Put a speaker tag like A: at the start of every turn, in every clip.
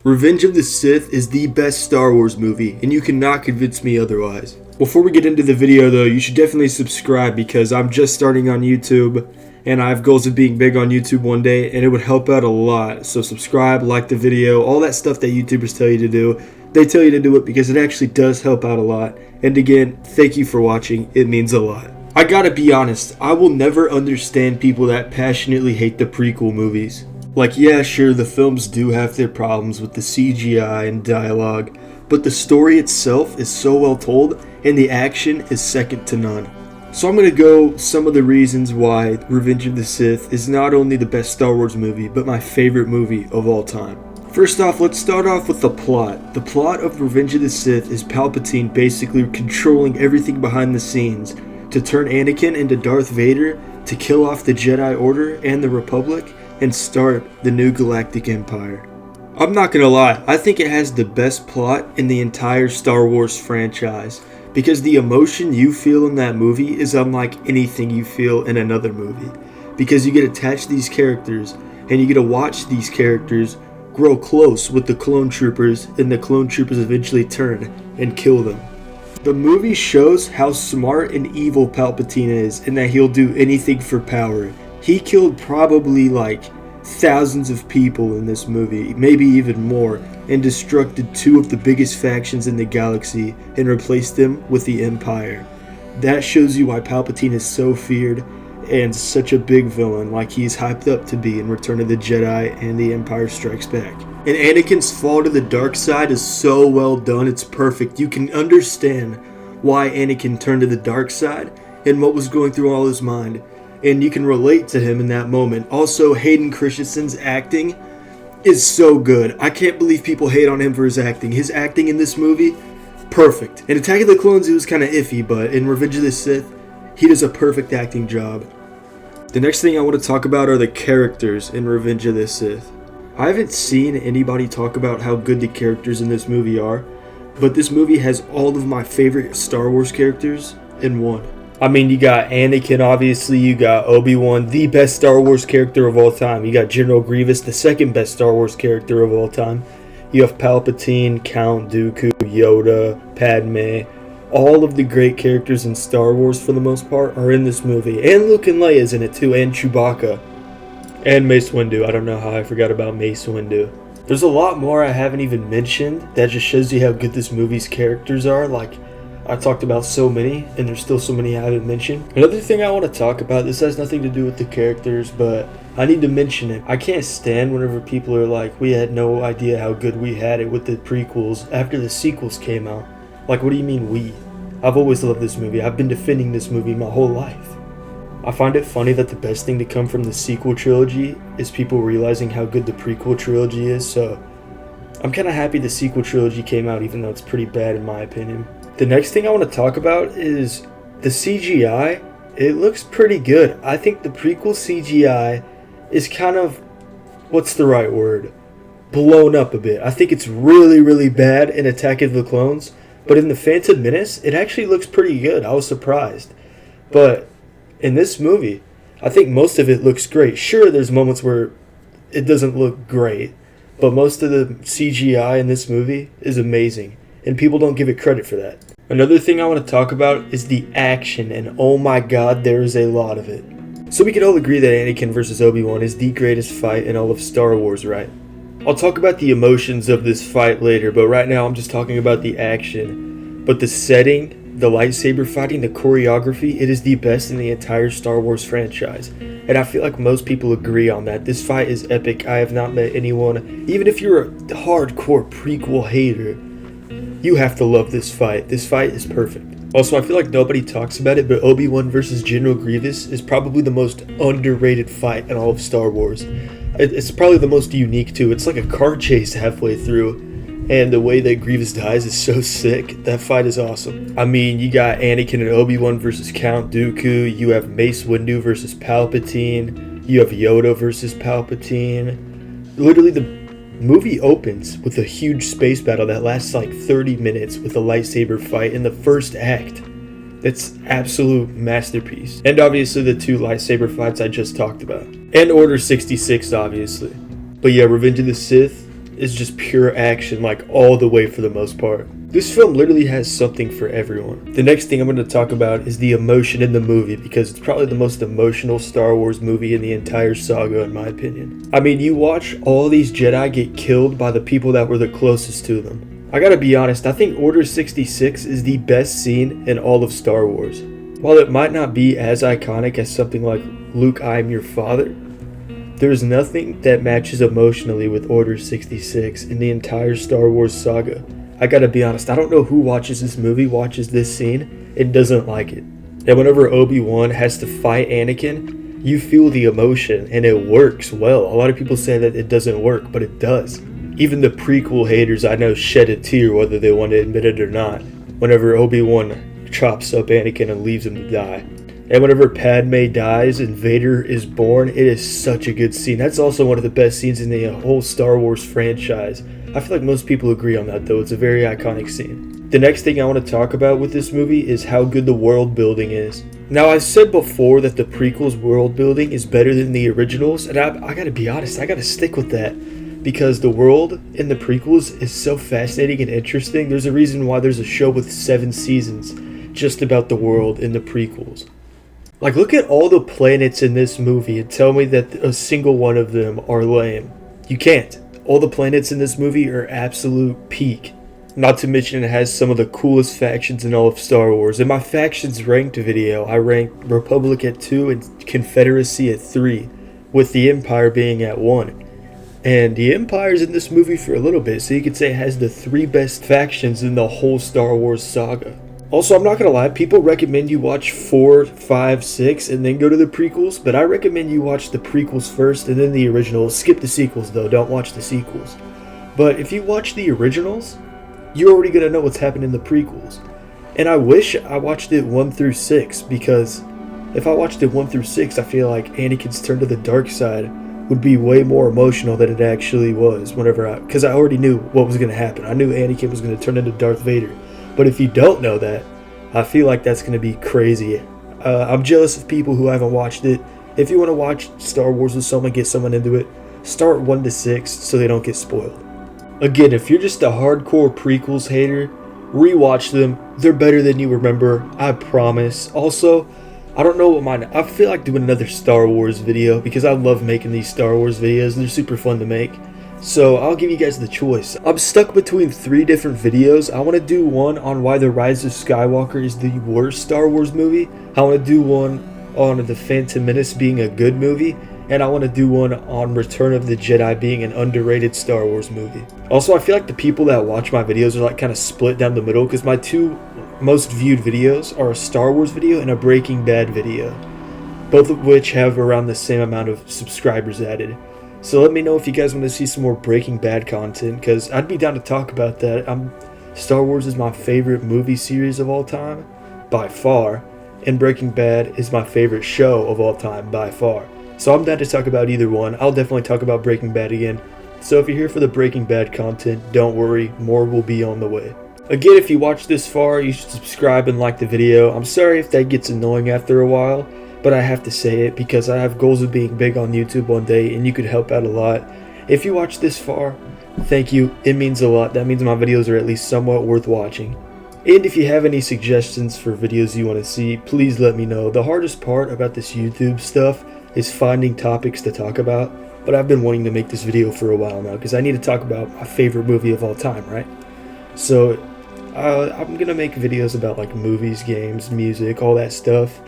A: Revenge of the Sith is the best Star Wars movie, and you cannot convince me otherwise. Before we get into the video though, you should definitely subscribe because I'm just starting on YouTube, and I have goals of being big on YouTube one day, and it would help out a lot. So subscribe, like the video, all that stuff that YouTubers tell you to do. They tell you to do it because it actually does help out a lot. And again, thank you for watching, it means a lot. I gotta be honest, I will never understand people that passionately hate the prequel movies. Like, yeah, sure, the films do have their problems with the CGI and dialogue, but the story itself is so well told, and the action is second to none. So I'm gonna go some of the reasons why Revenge of the Sith is not only the best Star Wars movie, but my favorite movie of all time. First off, let's start off with the plot. The plot of Revenge of the Sith is Palpatine basically controlling everything behind the scenes to turn Anakin into Darth Vader, to kill off the Jedi Order and the Republic, and start the new galactic empire. I'm not gonna lie, I think it has the best plot in the entire Star Wars franchise, because the emotion you feel in that movie is unlike anything you feel in another movie, because you get attached to these characters, and you get to watch these characters grow close with the clone troopers, and the clone troopers eventually turn and kill them. The movie shows how smart and evil Palpatine is, and that he'll do anything for power. He killed probably like thousands of people in this movie, maybe even more, and destructed two of the biggest factions in the galaxy and replaced them with the Empire. That shows you why Palpatine is so feared and such a big villain, like he's hyped up to be in Return of the Jedi and The Empire Strikes Back. And Anakin's fall to the dark side is so well done, it's perfect. You can understand why Anakin turned to the dark side and what was going through all his mind. And you can relate to him in that moment. Also, Hayden Christensen's acting is so good. I can't believe people hate on him for his acting. His acting in this movie, perfect. In Attack of the Clones, it was kind of iffy, but in Revenge of the Sith, he does a perfect acting job. The next thing I want to talk about are the characters in Revenge of the Sith. I haven't seen anybody talk about how good the characters in this movie are, but this movie has all of my favorite Star Wars characters in one. I mean, you got Anakin, obviously, you got Obi-Wan, the best Star Wars character of all time. You got General Grievous, the second best Star Wars character of all time. You have Palpatine, Count Dooku, Yoda, Padme. All of the great characters in Star Wars, for the most part, are in this movie. And Luke and Leia's in it, too, and Chewbacca. And Mace Windu. I don't know how I forgot about Mace Windu. There's a lot more I haven't even mentioned that just shows you how good this movie's characters are. Like, I talked about so many, and there's still so many I haven't mentioned. Another thing I want to talk about, this has nothing to do with the characters, but I need to mention it. I can't stand whenever people are like, we had no idea how good we had it with the prequels after the sequels came out. Like, what do you mean we? I've always loved this movie. I've been defending this movie my whole life. I find it funny that the best thing to come from the sequel trilogy is people realizing how good the prequel trilogy is, so I'm kind of happy the sequel trilogy came out, even though it's pretty bad in my opinion. The next thing I want to talk about is the CGI. It looks pretty good. I think the prequel CGI is kind of, what's the right word? Blown up a bit. I think it's really, really bad in Attack of the Clones, but in The Phantom Menace, it actually looks pretty good. I was surprised. But in this movie, I think most of it looks great. Sure, there's moments where it doesn't look great, but most of the CGI in this movie is amazing, and people don't give it credit for that. Another thing I want to talk about is the action, and oh my god, there is a lot of it. So we can all agree that Anakin vs. Obi-Wan is the greatest fight in all of Star Wars, right? I'll talk about the emotions of this fight later, but right now I'm just talking about the action. But the setting, the lightsaber fighting, the choreography, it is the best in the entire Star Wars franchise. And I feel like most people agree on that. This fight is epic. I have not met anyone, even if you're a hardcore prequel hater, you have to love this fight. This fight is perfect. Also, I feel like nobody talks about it, but Obi-Wan versus General Grievous is probably the most underrated fight in all of Star Wars. It's probably the most unique, too. It's like a car chase halfway through, and the way that Grievous dies is so sick. That fight is awesome. I mean, you got Anakin and Obi-Wan versus Count Dooku. You have Mace Windu versus Palpatine. You have Yoda versus Palpatine. Literally, the movie opens with a huge space battle that lasts like 30 minutes with a lightsaber fight in the first act. It's absolute masterpiece. And obviously the two lightsaber fights I just talked about. And Order 66, obviously. But yeah, Revenge of the Sith is just pure action, like all the way for the most part. This film literally has something for everyone. The next thing I'm going to talk about is the emotion in the movie, because it's probably the most emotional Star Wars movie in the entire saga, in my opinion. I mean, you watch all these Jedi get killed by the people that were the closest to them. I gotta be honest, I think Order 66 is the best scene in all of Star Wars. While it might not be as iconic as something like Luke, I am your father, there's nothing that matches emotionally with Order 66 in the entire Star Wars saga. I gotta be honest, I don't know who watches this movie, watches this scene, and doesn't like it. And whenever Obi-Wan has to fight Anakin, you feel the emotion, and it works well. A lot of people say that it doesn't work, but it does. Even the prequel haters I know shed a tear whether they want to admit it or not, whenever Obi-Wan chops up Anakin and leaves him to die. And whenever Padme dies and Vader is born, it is such a good scene. That's also one of the best scenes in the whole Star Wars franchise. I feel like most people agree on that though, it's a very iconic scene. The next thing I want to talk about with this movie is how good the world building is. Now, I've said before that the prequels world building is better than the originals, and I gotta be honest, I gotta stick with that, because the world in the prequels is so fascinating and interesting. There's a reason why there's a show with 7 seasons just about the world in the prequels. Like, look at all the planets in this movie and tell me that a single one of them are lame. You can't. All the planets in this movie are absolute peak. Not to mention it has some of the coolest factions in all of Star Wars. In my factions ranked video, I ranked Republic at 2 and Confederacy at 3, with the Empire being at 1. And the Empire's in this movie for a little bit, so you could say it has the 3 best factions in the whole Star Wars saga. Also, I'm not gonna lie, people recommend you watch 4, 5, 6, and then go to the prequels, but I recommend you watch the prequels first and then the originals. Skip the sequels though, don't watch the sequels. But if you watch the originals, you're already gonna know what's happened in the prequels. And I wish I watched it 1 through 6, because if I watched it 1 through 6, I feel like Anakin's turn to the dark side would be way more emotional than it actually was because I already knew what was gonna happen. I knew Anakin was gonna turn into Darth Vader. But if you don't know that, I feel like that's going to be crazy. I'm jealous of people who haven't watched it. If you want to watch Star Wars with someone, get someone into it, start 1 to 6 so they don't get spoiled. Again, if you're just a hardcore prequels hater, rewatch them. They're better than you remember, I promise. Also, I don't know what mine... I feel like doing another Star Wars video because I love making these Star Wars videos. They're super fun to make. So I'll give you guys the choice. I'm stuck between 3 different videos. I want to do one on why The Rise of Skywalker is the worst Star Wars movie. I want to do one on The Phantom Menace being a good movie. And I want to do one on Return of the Jedi being an underrated Star Wars movie. Also, I feel like the people that watch my videos are like kind of split down the middle, because my 2 most viewed videos are a Star Wars video and a Breaking Bad video, both of which have around the same amount of subscribers added. So let me know if you guys want to see some more Breaking Bad content, because I'd be down to talk about that. Star Wars is my favorite movie series of all time, by far, and Breaking Bad is my favorite show of all time, by far. So I'm down to talk about either one. I'll definitely talk about Breaking Bad again. So if you're here for the Breaking Bad content, don't worry, more will be on the way. Again, if you watched this far, you should subscribe and like the video. I'm sorry if that gets annoying after a while, but I have to say it because I have goals of being big on YouTube one day, and you could help out a lot. If you watched this far, thank you. It means a lot. That means my videos are at least somewhat worth watching. And if you have any suggestions for videos you want to see, please let me know. The hardest part about this YouTube stuff is finding topics to talk about, but I've been wanting to make this video for a while now because I need to talk about my favorite movie of all time, right? So I'm gonna make videos about like movies, games, music, all that stuff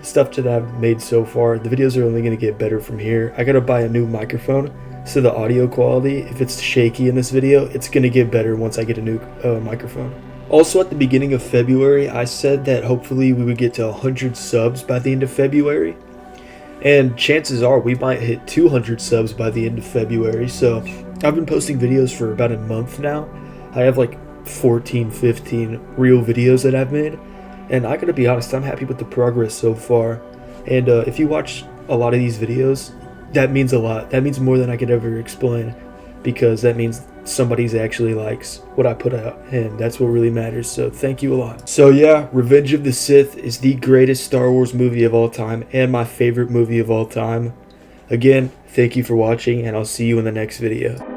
A: that I've made so far. The videos are only gonna get better from here. I gotta buy a new microphone, so the audio quality, if it's shaky in this video, it's gonna get better once I get a new microphone. Also, at the beginning of February, I said that hopefully we would get to 100 subs by the end of February. And chances are we might hit 200 subs by the end of February. So I've been posting videos for about a month now. I have like 14, 15 real videos that I've made. And I gotta be honest, I'm happy with the progress so far. And if you watch a lot of these videos, that means a lot. That means more than I could ever explain. Because that means somebody's actually likes what I put out, and that's what really matters. So thank you a lot. So yeah, Revenge of the Sith is the greatest Star Wars movie of all time and my favorite movie of all time. Again, thank you for watching, and I'll see you in the next video.